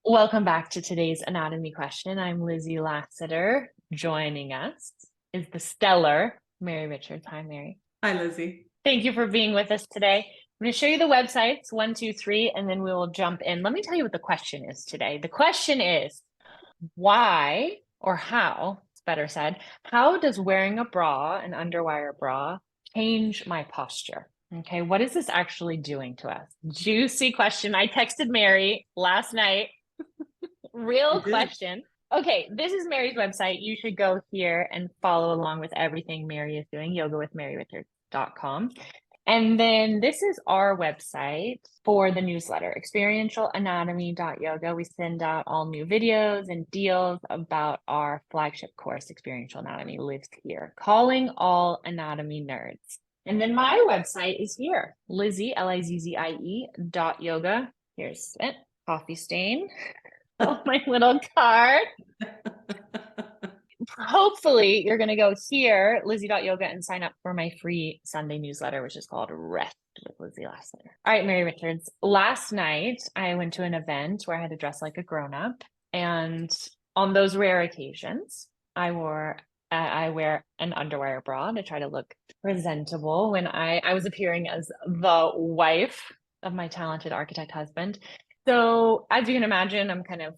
Welcome back to today's anatomy question. I'm Lizzie Lassiter. Joining us is the stellar Mary Richards. Hi, Mary. Hi, Lizzie. Thank you for being with us today. I'm going to show you the websites, 1, 2, 3, and then we will jump in. Let me tell you what the question is today. The question is why or how, it's better said, how does wearing a bra, an underwire bra, change my posture? Okay, what is this actually doing to us? Juicy question. I texted Mary last night. Real You did. question. Okay, this is Mary's website. You should go here and follow along with everything Mary is doing, yogawithmaryrichards.com. And then this is our website for the newsletter, experientialanatomy.yoga. We send out all new videos and deals about our flagship course, Experiential Anatomy Lives Here, calling all anatomy nerds. And then my website is here, Lizzie, Lizzie .yoga. Here's it, coffee stain. Oh, my little card. Hopefully, you're going to go here, Lizzie.yoga, and sign up for my free Sunday newsletter, which is called Rest with Lizzie Lassiter. All right, Mary Richards. Last night, I went to an event where I had to dress like a grown-up. And on those rare occasions, I wear an underwire bra to try to look presentable when I was appearing as the wife of my talented architect husband. So as you can imagine, I'm kind of,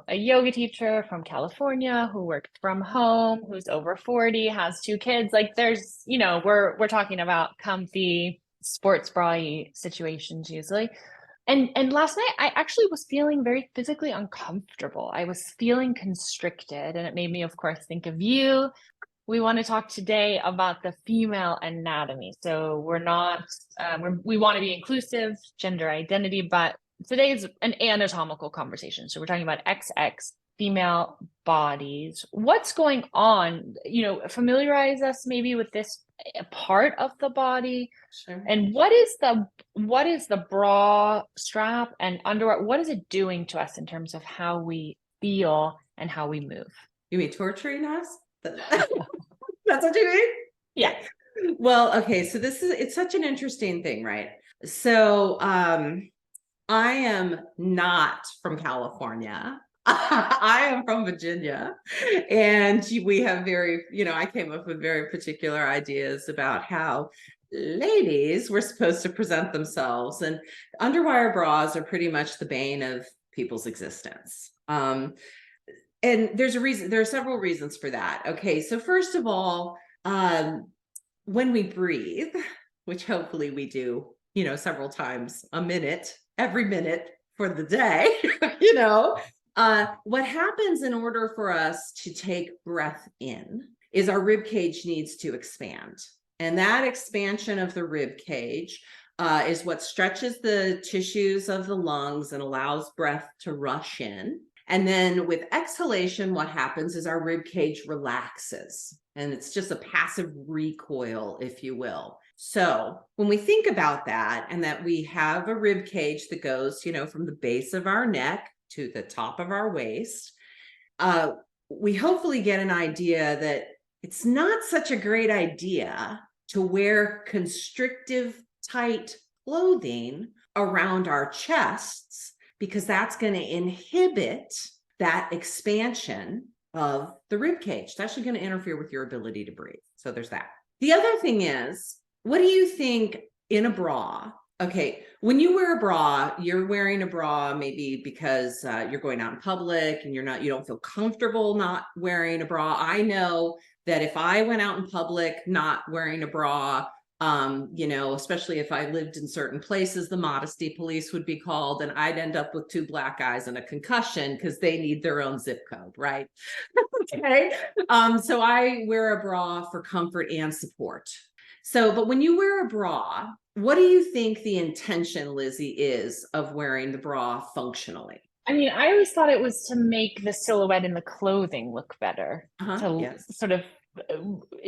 a yoga teacher from California who works from home, who's over 40, has 2 kids. Like there's, we're talking about comfy sports bra situations usually. And last night I actually was feeling very physically uncomfortable. I was feeling constricted, and it made me, of course, think of you. We want to talk today about the female anatomy. So we're not, we want to be inclusive, gender identity, but today is an anatomical conversation. So we're talking about XX, female bodies. What's going on? Familiarize us maybe with this part of the body. Sure. And what is the bra strap and underwear? What is it doing to us in terms of how we feel and how we move? You mean torturing us? That's what you mean? Yeah. Well, okay. So it's such an interesting thing, right? So I am not from California. I am from Virginia. And we have I came up with very particular ideas about how ladies were supposed to present themselves. And underwire bras are pretty much the bane of people's existence. And there's a reason, there are several reasons for that. Okay, so first of all, when we breathe, which hopefully we do, several times a minute, every minute for the day, what happens in order for us to take breath in is our rib cage needs to expand. And that expansion of the rib cage is what stretches the tissues of the lungs and allows breath to rush in. And then with exhalation, what happens is our rib cage relaxes, and it's just a passive recoil, if you will. So when we think about that, and that we have a rib cage that goes, from the base of our neck to the top of our waist, we hopefully get an idea that it's not such a great idea to wear constrictive, tight clothing around our chests, because that's going to inhibit that expansion of the rib cage. It's actually going to interfere with your ability to breathe. So there's that. The other thing is, what do you think in a bra? Okay, when you wear a bra, you're wearing a bra maybe because you're going out in public and you don't feel comfortable not wearing a bra. I know that if I went out in public not wearing a bra, especially if I lived in certain places, the modesty police would be called, and I'd end up with 2 black eyes and a concussion because they need their own zip code, right? Okay. So I wear a bra for comfort and support. So, but when you wear a bra, what do you think the intention, Lizzie, is of wearing the bra functionally? I mean, I always thought it was to make the silhouette in the clothing look better, to Yes. sort of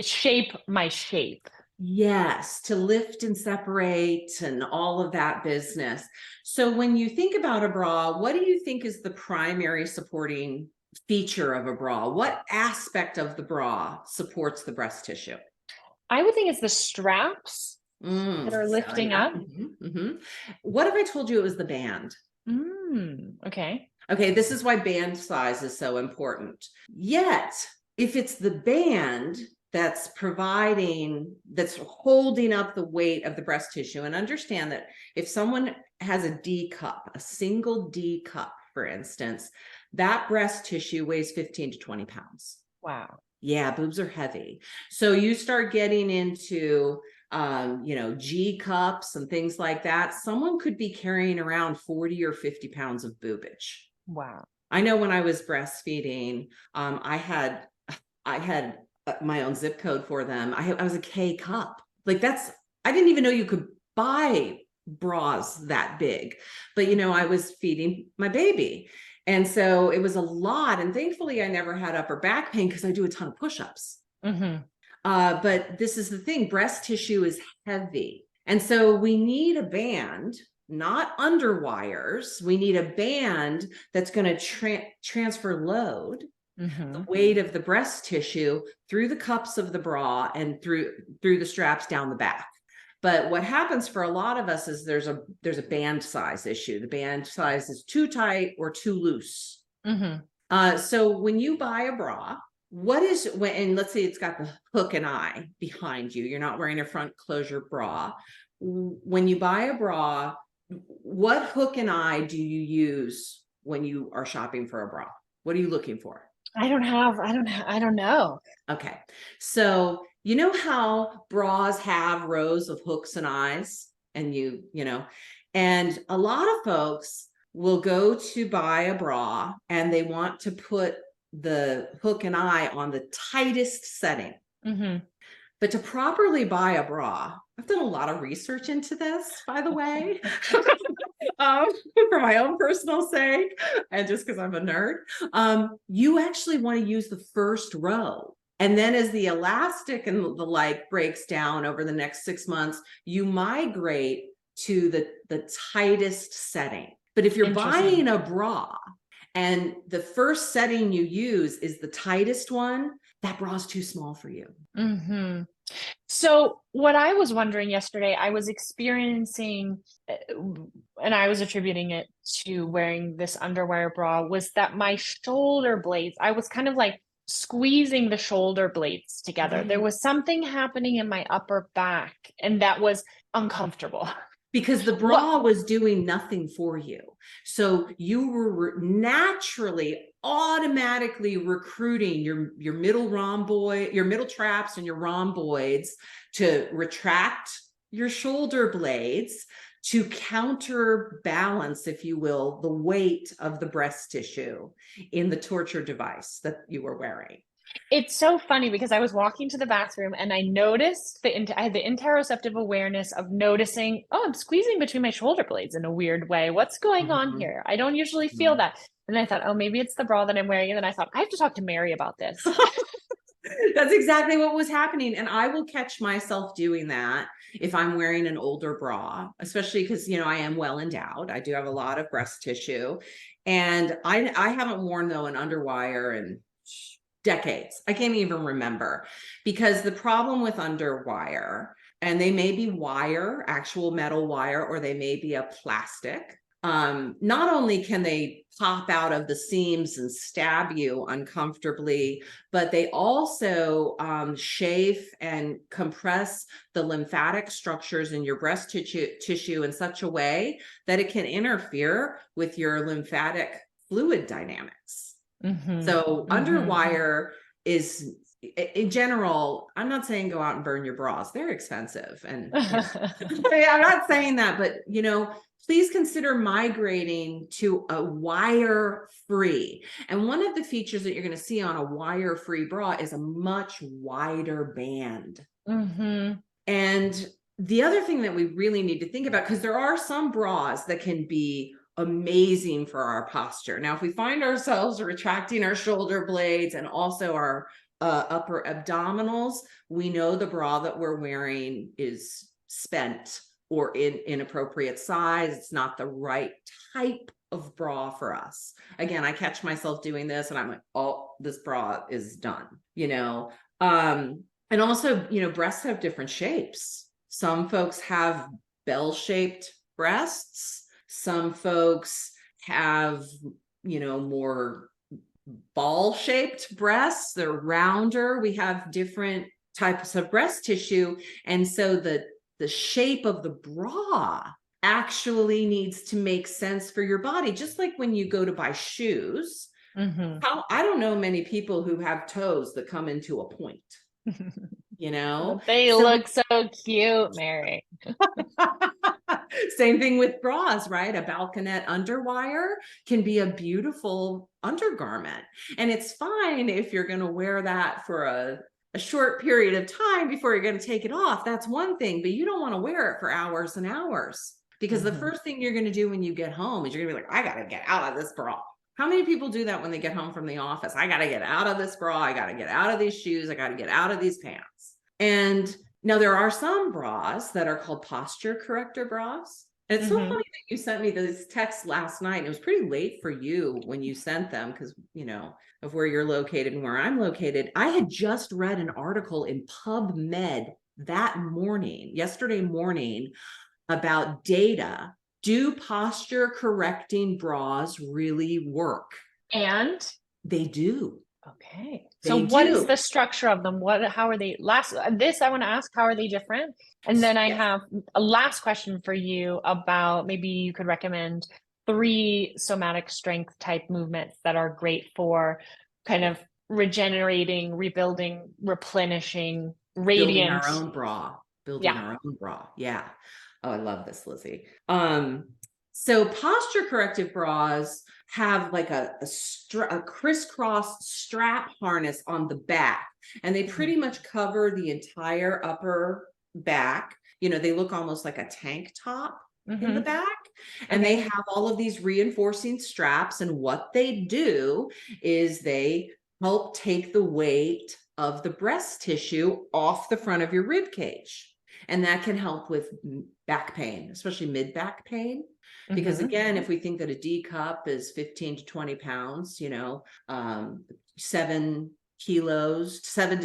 shape my shape. Yes, to lift and separate and all of that business. So when you think about a bra, what do you think is the primary supporting feature of a bra? What aspect of the bra supports the breast tissue? I would think it's the straps that are lifting up. What if I told you it was the band? Okay. Okay, this is why band size is so important. Yet, if it's the band that's holding up the weight of the breast tissue, and understand that if someone has a D cup, a single D cup, for instance, that breast tissue weighs 15 to 20 pounds. Wow. Yeah, boobs are heavy. So you start getting into G cups and things like that. Someone could be carrying around 40 or 50 pounds of boobage. Wow. I know when I was breastfeeding, I had my own zip code for them. I was a K cup. Like I didn't even know you could buy bras that big, but I was feeding my baby. And so it was a lot. And thankfully I never had upper back pain because I do a ton of push-ups. Mm-hmm. But this is the thing, breast tissue is heavy. And so we need a band, not underwires. We need a band that's going to transfer load, the weight of the breast tissue through the cups of the bra and through the straps down the back. But what happens for a lot of us is there's a band size issue. The band size is too tight or too loose. So when you buy a bra, and let's say it's got the hook and eye behind you, you're not wearing a front closure bra. When you buy a bra, what hook and eye do you use when you are shopping for a bra? What are you looking for? I don't know. Okay. So you know how bras have rows of hooks and eyes, and and a lot of folks will go to buy a bra and they want to put the hook and eye on the tightest setting. But to properly buy a bra, I've done a lot of research into this, by the way, for my own personal sake, and just because I'm a nerd. You actually want to use the first row. And then as the elastic and the like breaks down over the next 6 months, you migrate to the tightest setting. But if you're buying a bra and the first setting you use is the tightest one, that bra is too small for you. So what I was wondering yesterday, I was experiencing, and I was attributing it to wearing this underwire bra, was that my shoulder blades, I was kind of like squeezing the shoulder blades together. There was something happening in my upper back, and that was uncomfortable. Because the bra was doing nothing for you. So you were naturally, automatically recruiting your middle rhomboid, your middle traps and your rhomboids to retract your shoulder blades to counterbalance, if you will, the weight of the breast tissue in the torture device that you were wearing. It's so funny because I was walking to the bathroom and I noticed I had the interoceptive awareness of noticing, oh, I'm squeezing between my shoulder blades in a weird way. What's going on here? I don't usually feel that. And I thought, oh, maybe it's the bra that I'm wearing. And then I thought, I have to talk to Mary about this. That's exactly what was happening. And I will catch myself doing that if I'm wearing an older bra, especially because, I am well endowed. I do have a lot of breast tissue. And I haven't worn, though, an underwire in decades. I can't even remember, because the problem with underwire, and they may be wire, actual metal wire, or they may be a plastic. Not only can they pop out of the seams and stab you uncomfortably, but they also chafe and compress the lymphatic structures in your breast tissue in such a way that it can interfere with your lymphatic fluid dynamics. So underwire is, in general, I'm not saying go out and burn your bras. They're expensive. And I'm not saying that, but please consider migrating to a wire-free. And one of the features that you're going to see on a wire-free bra is a much wider band. And the other thing that we really need to think about, because there are some bras that can be amazing for our posture. Now, if we find ourselves retracting our shoulder blades and also our upper abdominals, we know the bra that we're wearing is spent or in inappropriate size. It's not the right type of bra for us. Again, I catch myself doing this and I'm like, oh, this bra is done, and also, breasts have different shapes. Some folks have bell-shaped breasts. Some folks have, more ball shaped breasts. They're rounder. We have different types of breast tissue. And so the shape of the bra actually needs to make sense for your body. Just like when you go to buy shoes, I don't know many people who have toes that come into a point, They look so cute, Mary. Same thing with bras, right? A balconette underwire can be a beautiful undergarment. And it's fine if you're going to wear that for a short period of time before you're going to take it off. That's one thing, but you don't want to wear it for hours and hours, because the first thing you're going to do when you get home is you're going to be like, I got to get out of this bra. How many people do that when they get home from the office? I got to get out of this bra. I got to get out of these shoes. I got to get out of these pants. And now there are some bras that are called posture corrector bras. And it's so funny that you sent me this text last night. It was pretty late for you when you sent them because, of where you're located and where I'm located. I had just read an article in PubMed yesterday morning, about data. Do posture correcting bras really work? And they do. Okay. So what is the structure of them? How are they I want to ask, how are they different? And then I have a last question for you about, maybe you could recommend 3 somatic strength type movements that are great for kind of regenerating, rebuilding, replenishing, radiant. Building our own bra. Yeah. Oh, I love this, Lizzie. So posture corrective bras have like a crisscross strap harness on the back, and they pretty much cover the entire upper back. They look almost like a tank top in the back, and they have all of these reinforcing straps. And what they do is they help take the weight of the breast tissue off the front of your rib cage. And that can help with back pain, especially mid-back pain. Because again, if we think that a D cup is 15 to 20 pounds, 7 to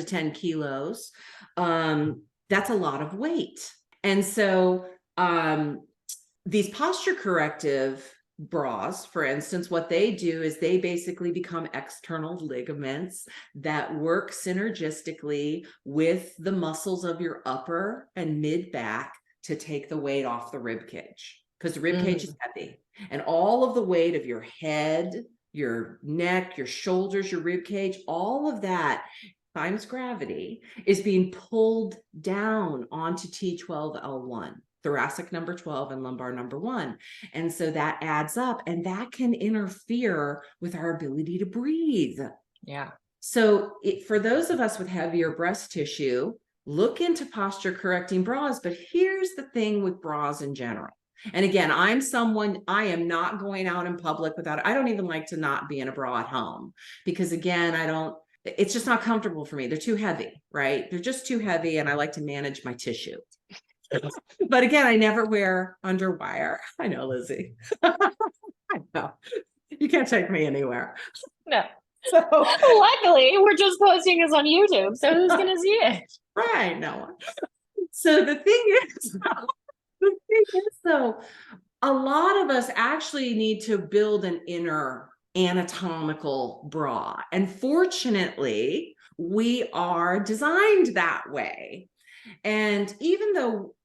10 kilos, that's a lot of weight. And so these posture corrective bras, for instance, what they do is they basically become external ligaments that work synergistically with the muscles of your upper and mid back to take the weight off the rib cage, because the rib cage is heavy, and all of the weight of your head, your neck, your shoulders, your rib cage, all of that times gravity is being pulled down onto T12L1. Thoracic number 12 and lumbar number 1. And so that adds up, and that can interfere with our ability to breathe. Yeah. So for those of us with heavier breast tissue, look into posture correcting bras. But here's the thing with bras in general. And again, I am not going out in public I don't even like to not be in a bra at home, because again, it's just not comfortable for me. They're too heavy, right? They're just too heavy, and I like to manage my tissue. But again, I never wear underwire. I know, Lizzie. I know. You can't take me anywhere. No. So luckily, we're just posting this on YouTube, so who's going to see it? Right. No one. So the thing is, though, a lot of us actually need to build an inner anatomical bra. And fortunately, we are designed that way. And even though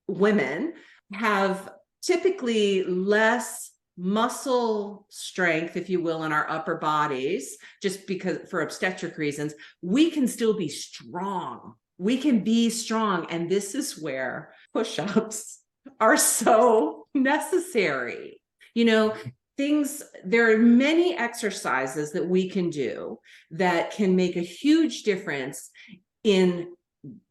women have typically less muscle strength, if you will, in our upper bodies, just because for obstetric reasons, we can still be strong. We can be strong. And this is where push-ups are so necessary. There are many exercises that we can do that can make a huge difference in,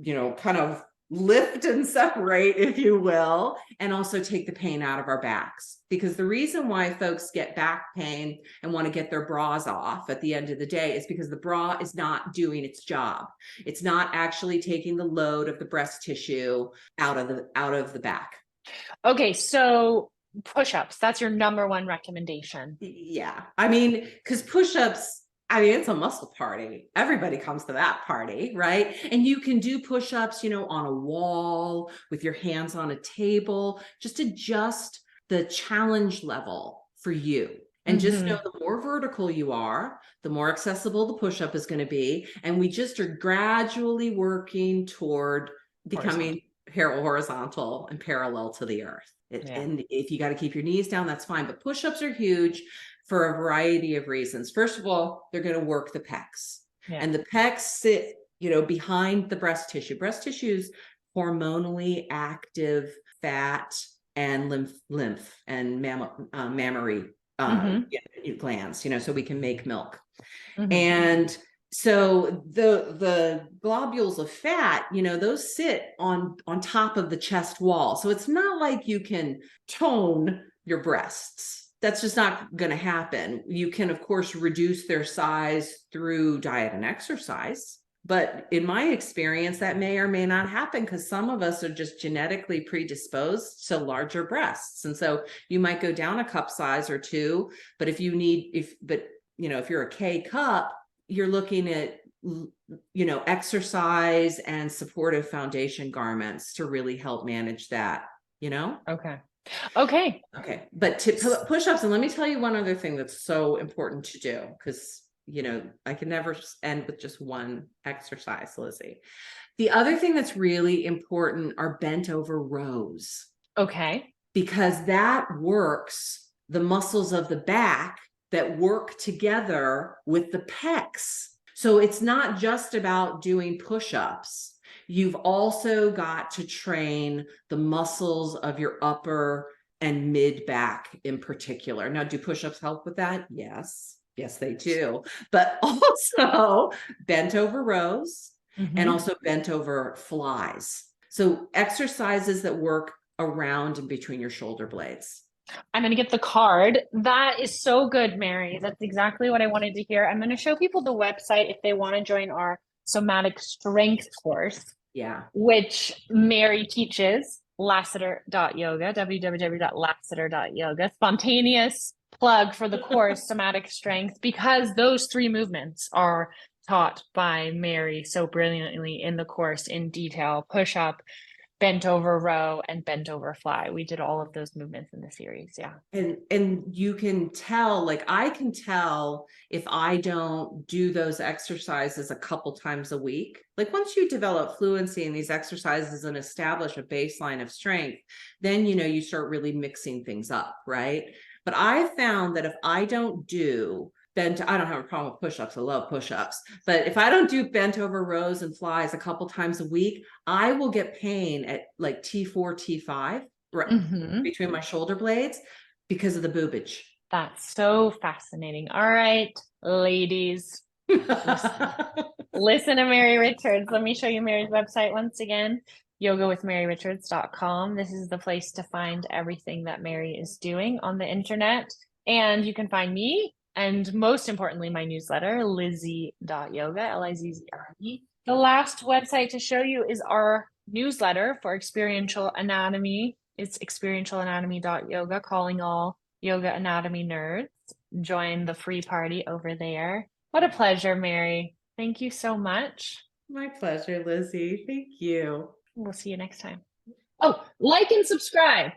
kind of lift and separate, if you will, and also take the pain out of our backs. Because the reason why folks get back pain and want to get their bras off at the end of the day is because the bra is not doing its job. It's not actually taking the load of the breast tissue out of the back. Okay, so push-ups, that's your number 1 recommendation. Yeah. Because push-ups, it's a muscle party. Everybody comes to that party, right? And you can do push-ups, on a wall with your hands on a table. Just adjust the challenge level for you. And just know the more vertical you are, the more accessible the push-up is going to be. And we just are gradually working toward becoming horizontal and parallel to the earth. And if you got to keep your knees down, that's fine. But push-ups are huge for a variety of reasons. First of all, they're going to work the pecs. And the pecs sit, you know, behind the breast tissue. Breast tissue is hormonally active fat and lymph and mammary glands, you know, so we can make milk. And so the globules of fat, you know, those sit on top of the chest wall. So it's not like you can tone your breasts. That's just not going to happen. You can, of course, reduce their size through diet and exercise. But in my experience, that may or may not happen because some of us are just genetically predisposed to larger breasts. And so you might go down a cup size or two, but if you're a K cup, you're looking at, you know, exercise and supportive foundation garments to really help manage that, you know? Okay. But to push-ups, and let me tell you one other thing that's so important to do, because you know, I can never end with just one exercise, Lizzie. The other thing that's really important are bent over rows. Okay. Because that works the muscles of the back that work together with the pecs. So it's not just about doing push-ups. You've also got to train the muscles of your upper and mid back in particular. Now, do push-ups help with that? Yes. Yes, they do. But also bent over rows and also bent over flies. So exercises that work around and between your shoulder blades. I'm going to get the card. That is so good, Mary. That's exactly what I wanted to hear. I'm going to show people the website if they want to join our somatic strength course. Yeah. Which Mary teaches, Lassiter.yoga, www.lassiter.yoga. Spontaneous plug for the course, somatic strength, because those three movements are taught by Mary so brilliantly in the course in detail: push-up, bent over row, and bent over fly. We did all of those movements in the series. Yeah. And you can tell, like I can tell if I don't do those exercises a couple times a week. Like once you develop fluency in these exercises and establish a baseline of strength, then, you know, you start really mixing things up, right? But I found that if I don't do I don't have a problem with push-ups. I love push-ups. But if I don't do bent over rows and flies a couple times a week, I will get pain at like T4, T5 between my shoulder blades because of the boobage. That's so fascinating. All right, ladies, listen to Mary Richards. Let me show you Mary's website once again, yogawithmaryrichards.com. This is the place to find everything that Mary is doing on the internet. And you can find me, and most importantly, my newsletter, Lizzie.yoga, L-I-Z-Z-R-E. The last website to show you is our newsletter for experiential anatomy. It's experientialanatomy.yoga, calling all yoga anatomy nerds. Join the free party over there. What a pleasure, Mary. Thank you so much. My pleasure, Lizzie. Thank you. We'll see you next time. Oh, like and subscribe.